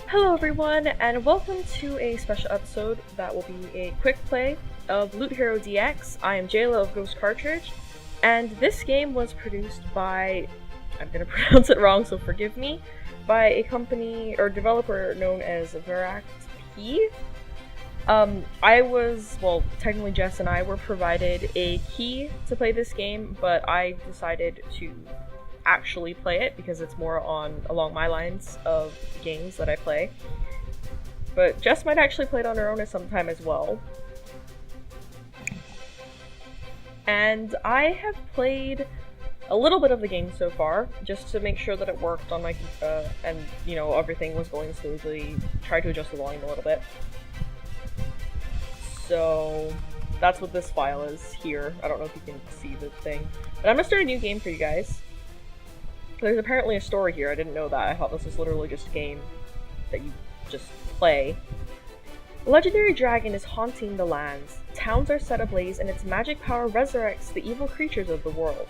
Hello everyone, and welcome to a special episode that will be a quick play of Loot Hero DX. I am Jayla of Cartridge, and this game was produced by, I'm gonna pronounce it wrong so forgive me, by a company or developer known as Veract P. Technically Jess and I were provided a key to play this game, but I decided to actually play it because it's more along my lines of games that I play. But Jess might actually play it on her own at some time as well. And I have played a little bit of the game so far, just to make sure that it worked on my and everything was going smoothly. Tried to adjust the volume a little bit. So that's what this file is here. I don't know if you can see the thing. But I'm gonna start a new game for you guys. There's apparently a story here, I didn't know that. I thought this was literally just a game that you just play. A legendary dragon is haunting the lands. Towns are set ablaze and its magic power resurrects the evil creatures of the world.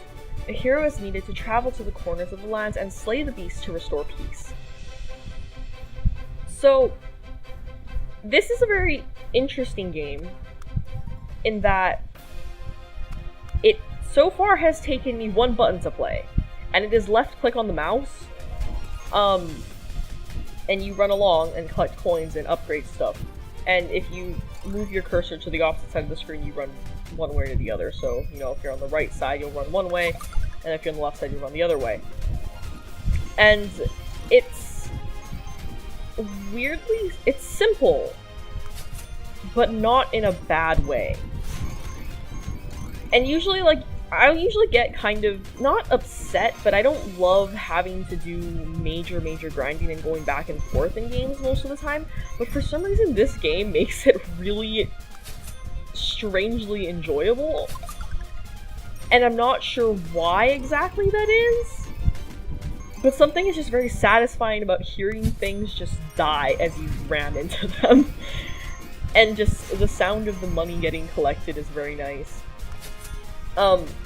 A hero is needed to travel to the corners of the lands and slay the beast to restore peace. So, this is a very interesting game in that it so far has taken me one button to play. And it is left click on the mouse, and you run along and collect coins and upgrade stuff. And if you move your cursor to the opposite side of the screen, you run one way or the other. So, if you're on the right side, you'll run one way, and if you're on the left side, you'll run the other way. And it's it's simple, but not in a bad way. And usually, I usually get kind of, not upset, but I don't love having to do major grinding and going back and forth in games most of the time, but for some reason this game makes it really strangely enjoyable, and I'm not sure why exactly that is, but something is just very satisfying about hearing things just die as you ram into them, and just the sound of the money getting collected is very nice.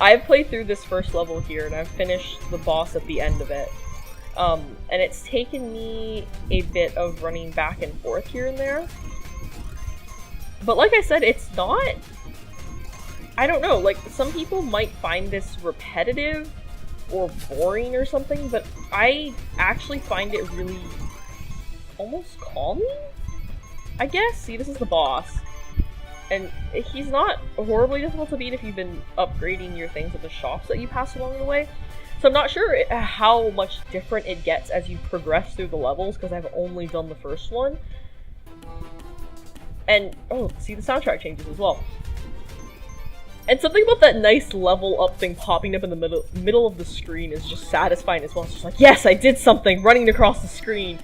I've played through this first level here, and I've finished the boss at the end of it. And it's taken me a bit of running back and forth here and there. But like I said, it's not... I don't know, some people might find this repetitive or boring or something, but I actually find it really... almost calming? I guess? See, this is the boss. And he's not horribly difficult to beat if you've been upgrading your things at the shops that you pass along the way. So I'm not sure how much different it gets as you progress through the levels, because I've only done the first one. And, oh, see, the soundtrack changes as well. And something about that nice level up thing popping up in the middle of the screen is just satisfying as well. It's just like, yes, I did something, running across the screen.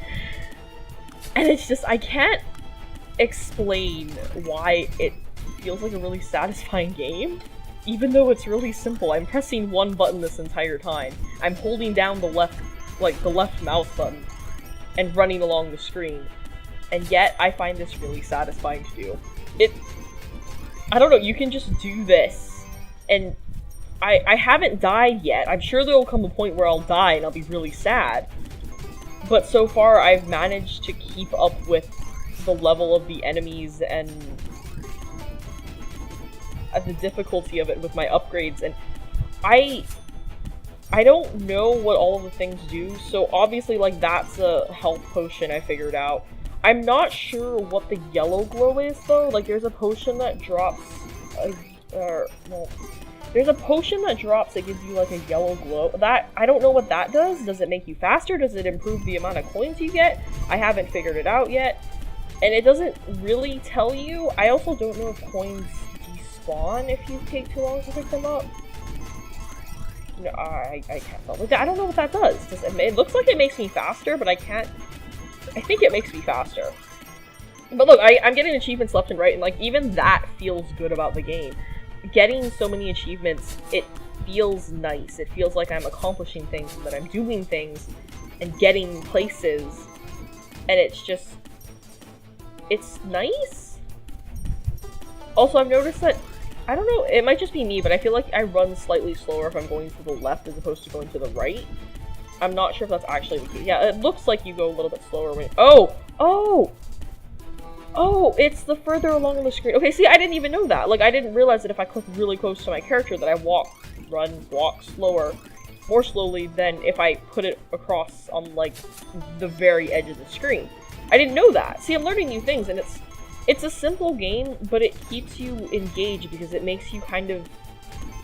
And it's just, I can't explain why it feels like a really satisfying game, even though it's really simple. I'm pressing one button this entire time. I'm holding down the left mouse button and running along the screen, and yet I find this really satisfying to do. I don't know, you can just do this, and I haven't died yet. I'm sure there will come a point where I'll die and I'll be really sad, but so far I've managed to keep up with the level of the enemies and the difficulty of it with my upgrades, and I don't know what all of the things do, so obviously that's a health potion I figured out. I'm not sure what the yellow glow is though. There's a potion that drops there's a potion that drops that gives you a yellow glow. That, I don't know what that does. Does it make you faster? Does it improve the amount of coins you get? I haven't figured it out yet. And it doesn't really tell you. I also don't know if coins despawn if you take too long to pick them up. No, I can't tell. I don't know what that does. It looks like it makes me faster, but I can't... I think it makes me faster. But look, I'm getting achievements left and right, and even that feels good about the game. Getting so many achievements, it feels nice. It feels like I'm accomplishing things, and that I'm doing things, and getting places. And it's just... it's nice? Also, I've noticed that, I don't know, it might just be me, but I feel like I run slightly slower if I'm going to the left as opposed to going to the right. I'm not sure if that's actually the case. Yeah, it looks like you go a little bit slower when— oh! Oh! Oh, it's the further along on the screen. Okay, see, I didn't even know that. Like, I didn't realize that if I click really close to my character that I walk slower, more slowly than if I put it across on, like, the very edge of the screen. I didn't know that. See, I'm learning new things, and it's a simple game, but it keeps you engaged because it makes you kind of...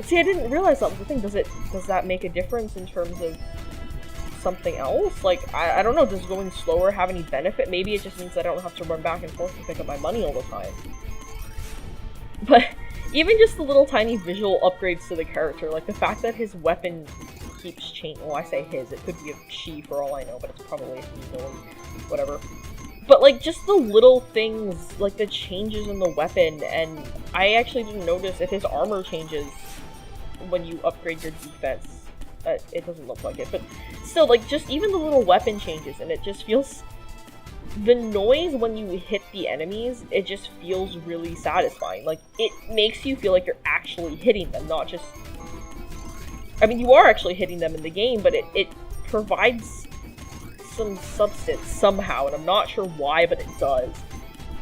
See, I didn't realize that was the thing. Does that make a difference in terms of something else? Like, I don't know, does going slower have any benefit? Maybe it just means I don't have to run back and forth to pick up my money all the time. But even just the little tiny visual upgrades to the character, like the fact that his weapon keeps changing. Well, I say his, it could be a she for all I know, but it's probably a female, whatever. But like, just the little things, like the changes in the weapon, and I actually didn't notice if his armor changes when you upgrade your defense. It doesn't look like it, but still, like, just even the little weapon changes, and it just feels... The noise when you hit the enemies, it just feels really satisfying. Like, it makes you feel like you're actually hitting them, not just... I mean, you are actually hitting them in the game, but it provides some substance somehow, and I'm not sure why, but it does.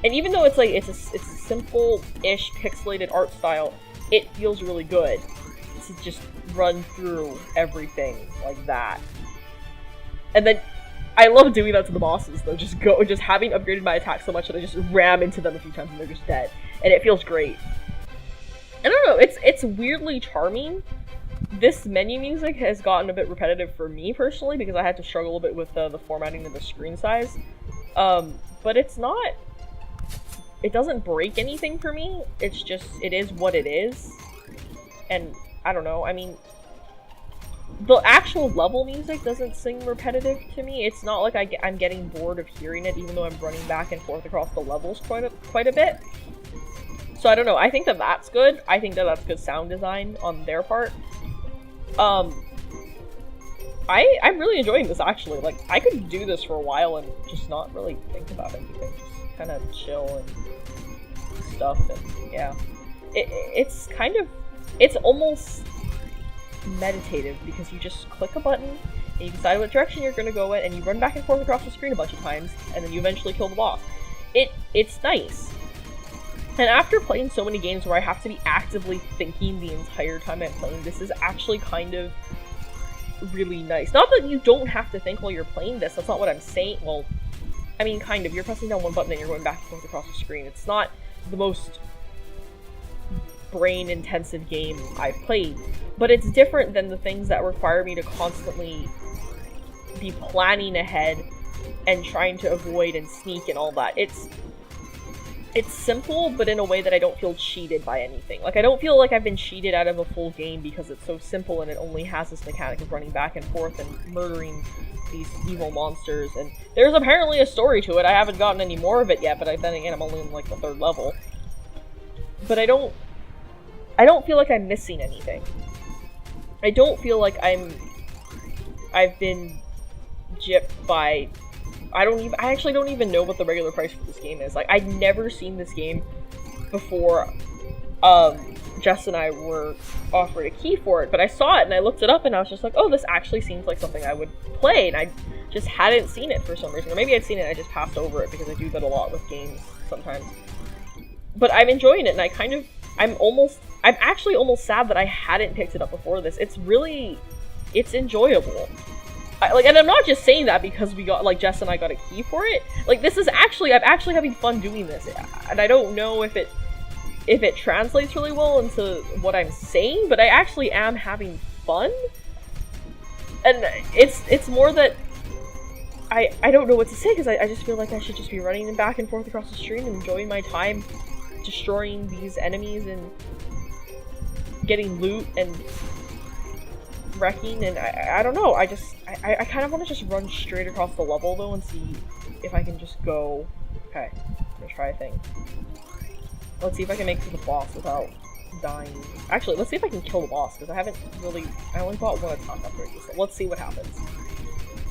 And even though it's like, it's a simple-ish pixelated art style, it feels really good to just run through everything like that. And then I love doing that to the bosses though, just having upgraded my attack so much that I just ram into them a few times and they're just dead. And it feels great. I don't know, it's weirdly charming. This menu music has gotten a bit repetitive for me personally because I had to struggle a bit with the formatting of the screen size. But it's not... It doesn't break anything for me, it's just, it is what it is. And I don't know, I mean, the actual level music doesn't seem repetitive to me. It's not like I'm getting bored of hearing it, even though I'm running back and forth across the levels quite a bit. So I don't know, I think that that's good. I think that that's good sound design on their part. I'm really enjoying this, actually. Like, I could do this for a while and just not really think about anything. Just kind of chill and stuff, and yeah. It's kind of... It's almost meditative because you just click a button and you decide what direction you're going to go in and you run back and forth across the screen a bunch of times and then you eventually kill the boss. It's nice. And after playing so many games where I have to be actively thinking the entire time I'm playing, this is actually kind of really nice. Not that you don't have to think while you're playing this, that's not what I'm saying. Well, I mean, kind of. You're pressing down one button and you're going back and forth across the screen. It's not the most brain-intensive game I've played, but it's different than the things that require me to constantly be planning ahead and trying to avoid and sneak and all that. It's simple, but in a way that I don't feel cheated by anything. Like, I don't feel like I've been cheated out of a full game because it's so simple and it only has this mechanic of running back and forth and murdering these evil monsters, and there's apparently a story to it. I haven't gotten any more of it yet, but then again, I'm only in, like, the 3rd level. But I don't feel like I'm missing anything. I don't feel like I've been gypped by... I actually don't even know what the regular price for this game is. Like, I'd never seen this game before, Jess and I were offered a key for it, but I saw it and I looked it up and I was just like, oh, this actually seems like something I would play, and I just hadn't seen it for some reason. Or maybe I'd seen it and I just passed over it because I do that a lot with games sometimes. But I'm enjoying it, and I'm actually almost sad that I hadn't picked it up before this. It's enjoyable. And I'm not just saying that because we got, like, Jess and I got a key for it. Like, I'm actually having fun doing this, and I don't know if it translates really well into what I'm saying, but I actually am having fun. And it's more that I don't know what to say, because I just feel like I should just be running back and forth across the screen and enjoying my time destroying these enemies and getting loot and wrecking, and I don't know, I kind of want to just run straight across the level though and see if I can just go. Okay, I'm gonna try a thing. Let's see if I can make it to the boss without dying. Actually, let's see if I can kill the boss, because I only bought one attack upgrade, so let's see what happens.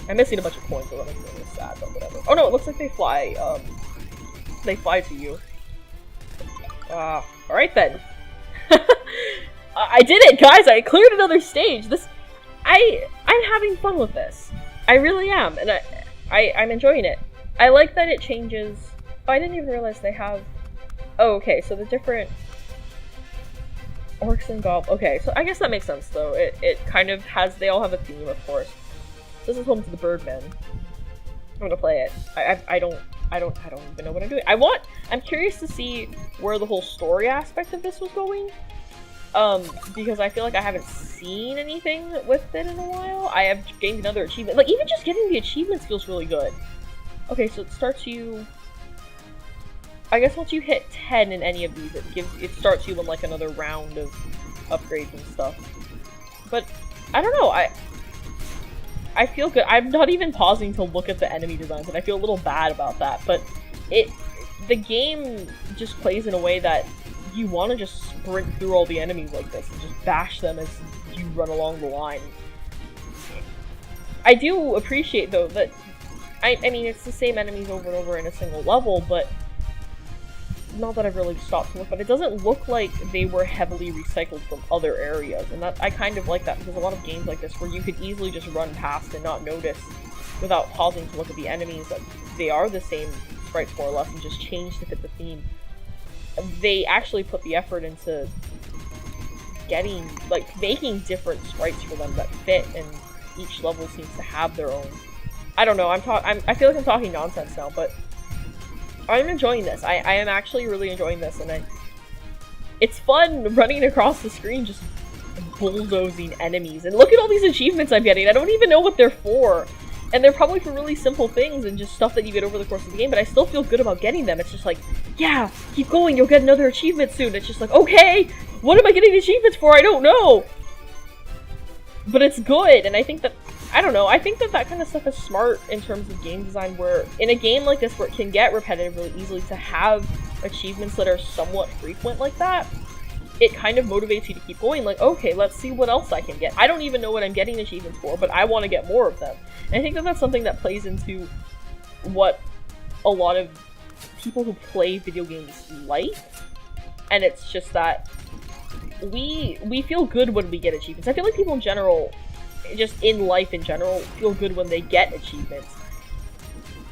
I'm missing a bunch of coins, so that makes me really sad, but whatever. Oh no, it looks like they fly to you. Alright then. I did it, guys! I cleared another stage! I'm having fun with this. I really am, and I'm enjoying it. I like that it changes. Oh, I didn't even realize they have. Oh, okay, so the different orcs and goblins. Okay, so I guess that makes sense though. It kind of has. They all have a theme, of course. This is home to the Birdmen. I'm gonna play it. I don't even know what I'm doing. I'm curious to see where the whole story aspect of this was going. Because I feel like I haven't seen anything with it in a while. I have gained another achievement. Like, even just getting the achievements feels really good. Okay, so it starts you... I guess once you hit 10 in any of these, it starts you on, like, another round of upgrades and stuff. But, I don't know, I feel good. I'm not even pausing to look at the enemy designs, and I feel a little bad about that, but the game just plays in a way that you want to just sprint through all the enemies like this and just bash them as you run along the line. I do appreciate, though, that I mean, it's the same enemies over and over in a single level, but not that I've really stopped to look, but it doesn't look like they were heavily recycled from other areas, and that I kind of like that, because a lot of games like this where you could easily just run past and not notice without pausing to look at the enemies that they are the same sprites more or less and just change to fit the theme. They actually put the effort into getting, like, making different sprites for them that fit, and each level seems to have their own. I don't know, I feel like I'm talking nonsense now, but I'm enjoying this. I am actually really enjoying this, and it's fun running across the screen just bulldozing enemies. And look at all these achievements I'm getting. I don't even know what they're for. And they're probably for really simple things and just stuff that you get over the course of the game, but I still feel good about getting them. It's just like, yeah, keep going, you'll get another achievement soon. It's just like, okay, what am I getting achievements for? I don't know. But it's good, and I think that, I don't know, I think that that kind of stuff is smart in terms of game design, where in a game like this where it can get repetitive really easily, to have achievements that are somewhat frequent like that, it kind of motivates you to keep going, like, okay, let's see what else I can get. I don't even know what I'm getting achievements for, but I want to get more of them. And I think that that's something that plays into what a lot of people who play video games like, and it's just that we feel good when we get achievements. I feel like people in general, just in life in general, feel good when they get achievements.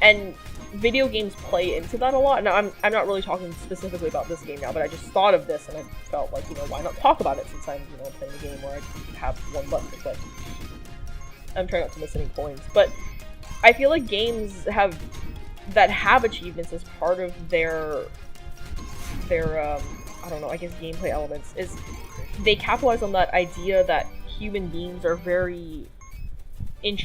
And video games play into that a lot. Now, I'm not really talking specifically about this game now, but I just thought of this and I felt like, you know, why not talk about it, since I'm, you know, playing a game where I have one button to click. I'm trying not to miss any points, but I feel like games that have achievements as part of their I don't know, I guess gameplay elements, is they capitalize on that idea that human beings are very they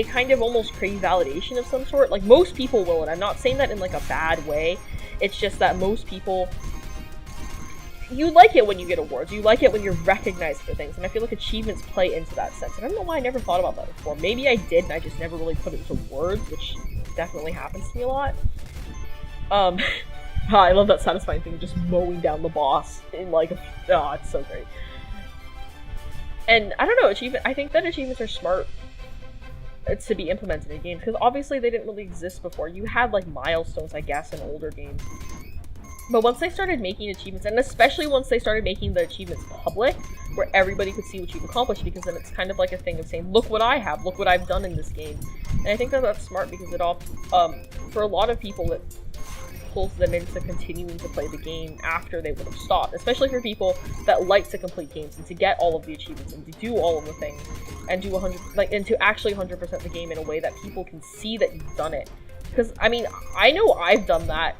kind of almost crave validation of some sort. Like, most people will, and I'm not saying that in, like, a bad way, it's just that most people, you like it when you get awards, you like it when you're recognized for things, and I feel like achievements play into that sense, and I don't know why I never thought about that before. Maybe I did, and I just never really put it into words, which definitely happens to me a lot. I love that satisfying thing, just mowing down the boss in, like, it's so great. And I don't know, I think that achievements are smart to be implemented in games, because obviously they didn't really exist before. You had, like, milestones, I guess, in older games. But once they started making achievements, and especially once they started making the achievements public, where everybody could see what you've accomplished, because then it's kind of like a thing of saying, look what I have, look what I've done in this game. And I think that that's smart, because it all, for a lot of people, it pulls them into continuing to play the game after they would have stopped, especially for people that like to complete games and to get all of the achievements and to do all of the things and do and to actually 100% the game in a way that people can see that you've done it. Because, I mean, I know I've done that.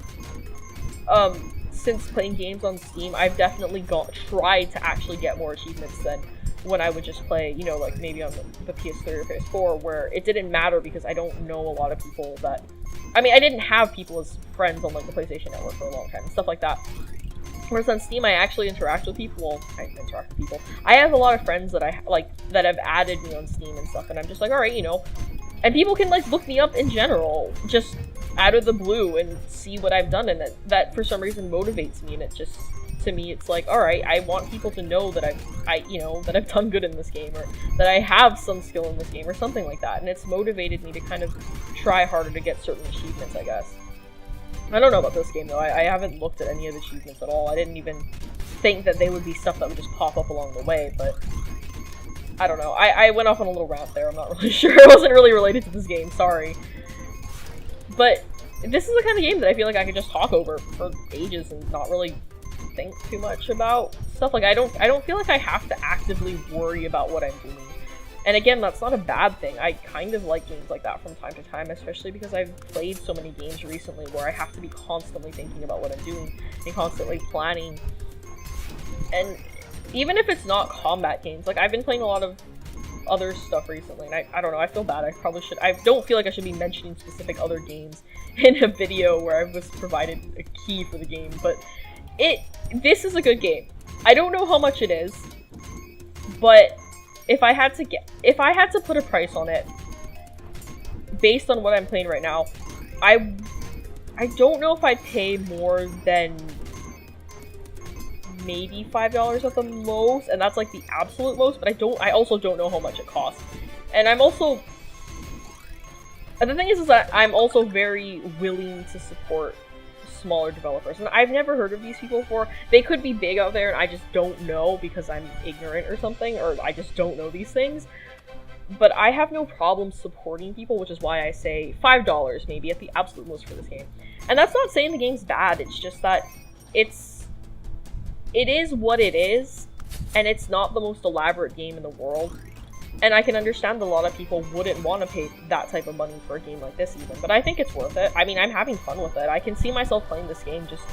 Since playing games on Steam, I've definitely tried to actually get more achievements than when I would just play, you know, like, maybe on the PS3 or PS4, where it didn't matter because I don't know a lot of people that... I mean, I didn't have people as friends on, like, the PlayStation Network for a long time and stuff like that. Whereas on Steam, I actually interact with people. Well, I interact with people. I have a lot of friends that that have added me on Steam and stuff, and I'm just like, alright, you know. And people can, like, look me up in general, just out of the blue, and see what I've done, and that for some reason motivates me, and it just... to me, it's like, alright, I want people to know that that I've done good in this game, or that I have some skill in this game, or something like that, and it's motivated me to kind of try harder to get certain achievements, I guess. I don't know about this game, though. I haven't looked at any of the achievements at all. I didn't even think that they would be stuff that would just pop up along the way, but I don't know. I went off on a little rant there, I'm not really sure. It wasn't really related to this game, sorry. But this is the kind of game that I feel like I could just talk over for ages and not really think too much about stuff. Like I don't feel like I have to actively worry about what I'm doing. And again, that's not a bad thing. I kind of like games like that from time to time, especially because I've played so many games recently where I have to be constantly thinking about what I'm doing and constantly planning. And even if it's not combat games, like I've been playing a lot of other stuff recently, and I don't know, I feel bad. I probably should. I don't feel like I should be mentioning specific other games in a video where I was provided a key for the game, but this is a good game. I don't know how much it is, but if I had to put a price on it based on what I'm playing right now, I don't know if I'd pay more than maybe $5 at the most, and that's like the absolute most, but I also don't know how much it costs. And the thing is that I'm also very willing to support smaller developers, and I've never heard of these people before. They could be big out there and I just don't know because I'm ignorant or something, or I just don't know these things. But I have no problem supporting people, which is why I say $5 maybe at the absolute most for this game. And that's not saying the game's bad, it's just that it is what it is, and it's not the most elaborate game in the world. And I can understand a lot of people wouldn't want to pay that type of money for a game like this even, but I think it's worth it. I mean, I'm having fun with it. I can see myself playing this game just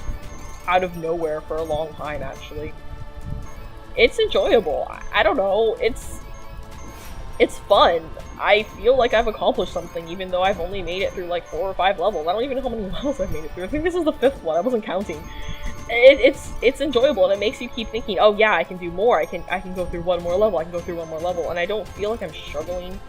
out of nowhere for a long time, actually. It's enjoyable. I don't know, it's fun. I feel like I've accomplished something, even though I've only made it through like 4 or 5 levels. I don't even know how many levels I've made it through. I think this is the 5th one. I wasn't counting. It's enjoyable, and it makes you keep thinking, oh yeah, I can do more. I can go through one more level. I can go through one more level, and I don't feel like I'm struggling.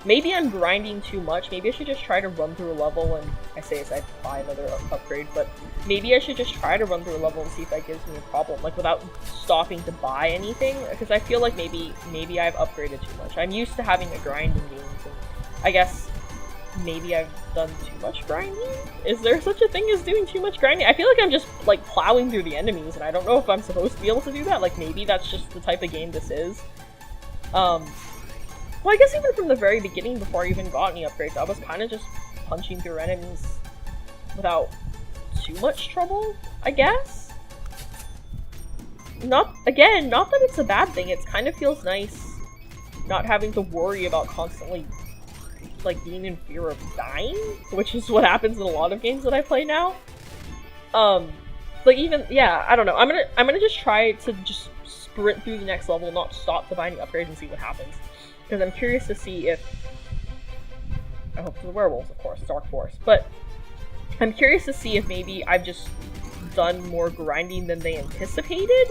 Maybe I'm grinding too much. Maybe I should just try to run through a level, and I say as I buy another upgrade, but maybe I should just try to run through a level and see if that gives me a problem, like without stopping to buy anything, because I feel like maybe I've upgraded too much. I'm used to having a grind in games, and I guess maybe I've done too much grinding? Is there such a thing as doing too much grinding? I feel like I'm just like plowing through the enemies, and I don't know if I'm supposed to be able to do that. Like maybe that's just the type of game this is. Well, I guess even from the very beginning, before I even got any upgrades, I was kind of just punching through enemies without too much trouble, I guess? Not that it's a bad thing, it kind of feels nice not having to worry about constantly, like, being in fear of dying, which is what happens in a lot of games that I play now. Like even, yeah, I don't know, I'm gonna just try to just sprint through the next level, not stop to buy any upgrades and see what happens. Because I'm curious to see if, I hope for the werewolves, of course, Dark Force, but I'm curious to see if maybe I've just done more grinding than they anticipated,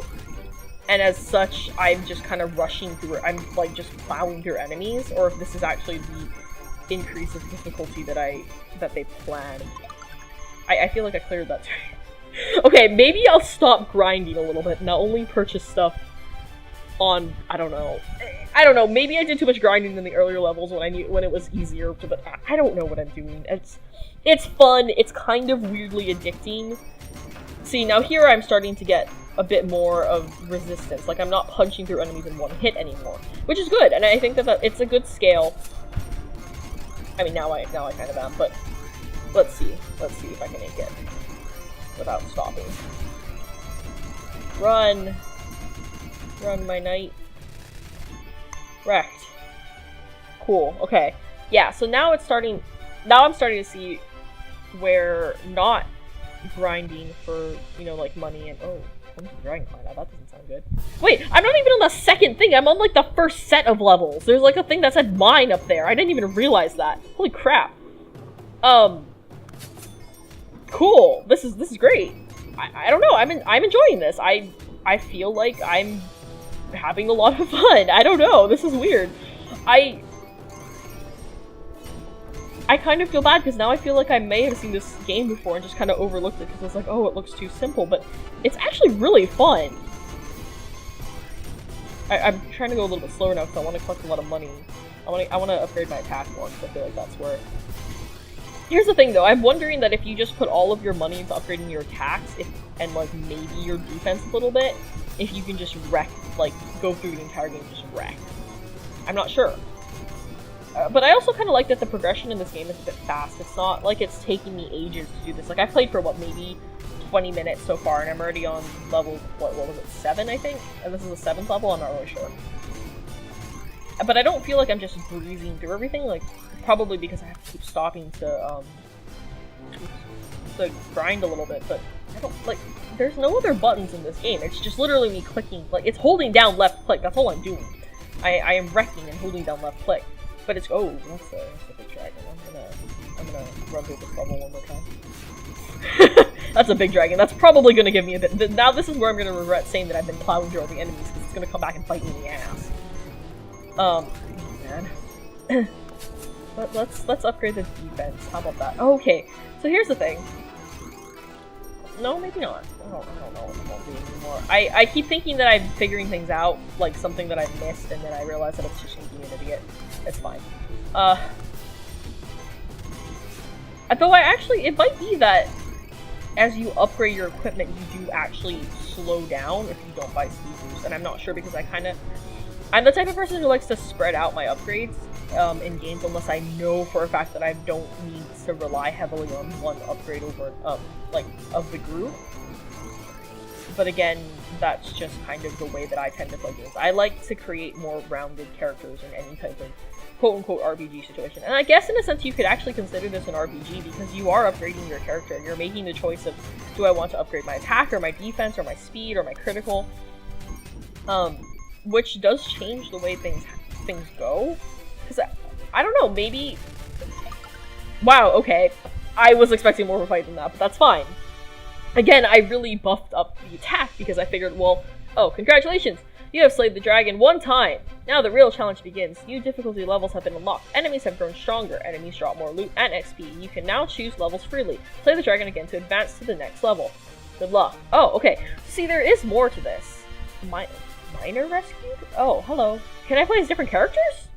and as such, I'm just kind of rushing through it, I'm like just plowing through enemies, or if this is actually the increase of difficulty that they planned. I feel like I cleared that too. Okay, maybe I'll stop grinding a little bit and I'll only purchase stuff on, I don't know, maybe I did too much grinding in the earlier levels when it was easier to, but I don't know what I'm doing. It's fun, it's kind of weirdly addicting. See, now here I'm starting to get a bit more of resistance, like I'm not punching through enemies in one hit anymore, which is good, and I think that it's a good scale. I mean, now I kind of am, but let's see if I can make it without stopping. Run, my knight. Wrecked. Cool. Okay. Yeah. So now I'm starting to see where not grinding for, you know, like money and dragonfly now. That doesn't sound good. Wait, I'm not even on the second thing. I'm on like the first set of levels. There's like a thing that said mine up there. I didn't even realize that. Holy crap. Cool. This is great. I don't know. I'm enjoying this. I feel like I'm having a lot of fun. I don't know. This is weird. I kind of feel bad because now I feel like I may have seen this game before and just kind of overlooked it because I was like, oh, it looks too simple, but it's actually really fun. I'm trying to go a little bit slower now because I want to collect a lot of money. I want to upgrade my attack more because I feel like that's where... Here's the thing though, I'm wondering that if you just put all of your money into upgrading your attacks, and like maybe your defense a little bit, if you can just wreck, like go through the entire game and just wreck. I'm not sure. But I also kind of like that the progression in this game is a bit fast. It's not like it's taking me ages to do this. Like, I've played for, what, maybe 20 minutes so far, and I'm already on level, what was it, 7, I think? And this is the 7th level? I'm not really sure. But I don't feel like I'm just breezing through everything, like, probably because I have to keep stopping to grind a little bit, but I don't, like, there's no other buttons in this game. It's just literally me clicking, like, it's holding down left click, that's all I'm doing. I am wrecking and holding down left click. But it's, oh, that's a big dragon. I'm gonna run through this level one more time. That's a big dragon. That's probably gonna give me a bit. Now this is where I'm gonna regret saying that I've been plowing through all the enemies, because it's gonna come back and bite me in the ass. Man. But let's upgrade the defense. How about that? Okay, so here's the thing. No, maybe not. I don't know what I'm gonna do anymore. I keep thinking that I'm figuring things out, like something that I've missed, and then I realize that it's just making me an idiot. It's fine. Though it might be that as you upgrade your equipment, you do actually slow down if you don't buy speed boost, and I'm not sure because I'm the type of person who likes to spread out my upgrades in games unless I know for a fact that I don't need to rely heavily on one upgrade over, like, of the group. But again, that's just kind of the way that I tend to play games. I like to create more rounded characters in any type of quote-unquote RPG situation. And I guess in a sense you could actually consider this an RPG because you are upgrading your character and you're making the choice of, do I want to upgrade my attack or my defense or my speed or my critical? Which does change the way things go. Because I don't know, maybe... Wow, okay. I was expecting more of a fight than that, but that's fine. Again, I really buffed up the attack because I figured, well, oh, congratulations! You have slayed the dragon one time! Now the real challenge begins. New difficulty levels have been unlocked. Enemies have grown stronger. Enemies drop more loot and XP. You can now choose levels freely. Play the dragon again to advance to the next level. Good luck. Oh, okay. See, there is more to this. Minor rescued? Oh, hello. Can I play as different characters?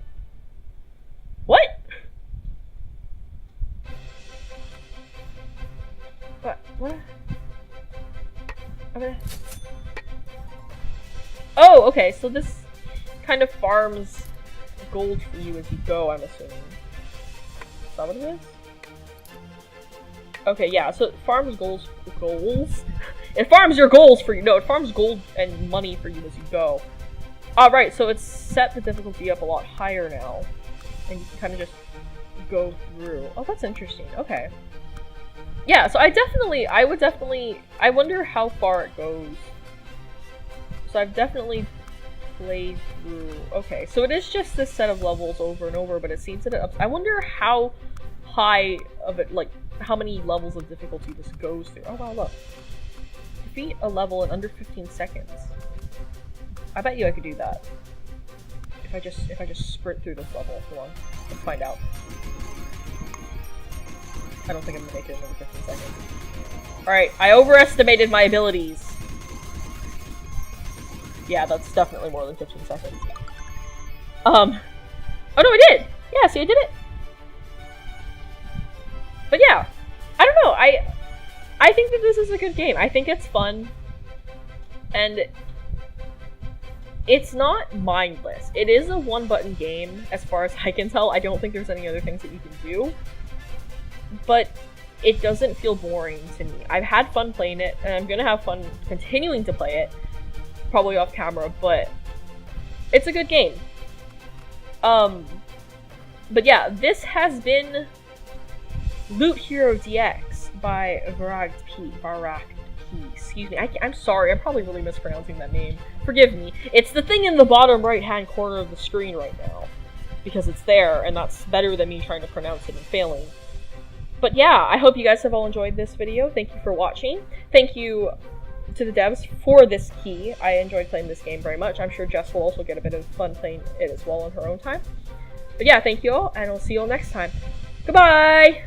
What? What? Okay. Oh, okay, so this kind of farms gold for you as you go, I'm assuming. Is that what it is? Okay, yeah, so it farms goals? It farms your goals for you. No, it farms gold and money for you as you go. Alright, so it's set the difficulty up a lot higher now. And you can kind of just go through. Oh, that's interesting. Okay. Yeah, so I wonder how far it goes. So I've definitely played through, okay, so it is just this set of levels over and over, but it seems that I wonder how high of it, like, how many levels of difficulty this goes through. Oh wow, look. Defeat a level in under 15 seconds. I bet you I could do that. If I just sprint through this level. Hold on, let's find out. I don't think I'm gonna make it in under 15 seconds. Alright, I overestimated my abilities. Yeah, that's definitely more than 15 seconds. Oh no, I did! Yeah, see, I did it! But yeah, I don't know, I think that this is a good game. I think it's fun. And it's not mindless. It is a one-button game, as far as I can tell. I don't think there's any other things that you can do. But it doesn't feel boring to me. I've had fun playing it, and I'm gonna have fun continuing to play it. Probably off camera, but it's a good game. But yeah, this has been Loot Hero DX by Varagt P. Excuse me, I'm sorry, I'm probably really mispronouncing that name. Forgive me. It's the thing in the bottom right-hand corner of the screen right now. Because it's there, and that's better than me trying to pronounce it and failing. But yeah, I hope you guys have all enjoyed this video. Thank you for watching. Thank you to the devs for this key. I enjoyed playing this game very much. I'm sure Jess will also get a bit of fun playing it as well in her own time. But yeah, thank you all, and I'll see you all next time. Goodbye!